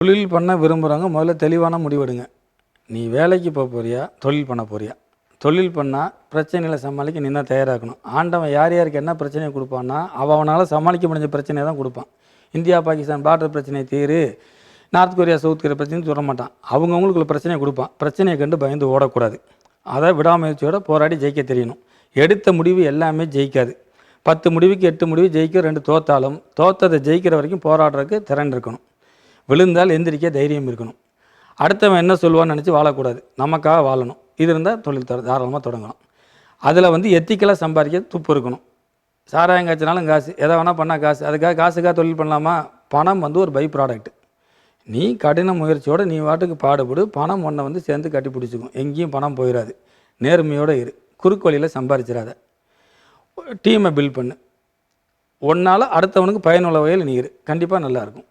தொழில் பண்ண விரும்புகிறவங்க முதல்ல தெளிவான முடிவெடுங்க. நீ வேலைக்கு போறியா, தொழில் பண்ண போறியா? தொழில் பண்ணால் பிரச்சனைகளை சமாளிக்க நீ தான் தயாராகணும். ஆண்டவன் யார் யாருக்கு என்ன பிரச்சனையை கொடுப்பான்னா, அவனால் சமாளிக்க முடிஞ்ச பிரச்சனையை தான் கொடுப்பான். இந்தியா பாகிஸ்தான் பார்டர் பிரச்சனையை தீரு, நார்த் கொரியா சவுத் கொரியா பிரச்சனைன்னு சொல்ல மாட்டான். அவங்கவுங்களுக்குள்ள பிரச்சனையை கொடுப்பான். பிரச்சனையை கண்டு பயந்து ஓடக்கூடாது. அதை விடாமுயற்சியோட போராடி ஜெயிக்க தெரியணும். எடுத்த முடிவு எல்லாமே ஜெயிக்காது. 10 முடிவுக்கு 8 முடிவு ஜெயிக்க 2 தோத்தாலும் தோத்ததை ஜெயிக்கிற வரைக்கும் போராடுறதுக்கு திறன் இருக்கணும். விழுந்தால் எந்திரிக்க தைரியம் இருக்கணும். அடுத்தவன் என்ன சொல்லுவான்னு நினச்சி வாழக்கூடாது. நமக்காக வாழணும். இது இருந்தால் தொழில் தாராளமாக தொடங்கலாம். அதில் எத்திக்கலாக சம்பாதிக்க துப்பு இருக்கணும். சாராயம் காய்ச்சினாலும் காசு, எதை வேணால் பண்ணால் காசு. அதுக்காக காசுக்காக தொழில் பண்ணலாமா? பணம் ஒரு பை ப்ராடக்ட். நீ கடின முயற்சியோடு நீ வாட்டுக்கு பாடுபடு. பணம் ஒன்றை சேர்ந்து கட்டி பிடிச்சிக்கும். எங்கேயும் பணம் போயிடாது. நேர்மையோடு இரு. குறுக்கு வழியில் சம்பாதிச்சிடாத. டீமை பில்ட் பண்ணு. ஒன்றால் அடுத்தவனுக்கு பயனுள்ள வகையில் நீ இரு. கண்டிப்பாக நல்லாயிருக்கும்.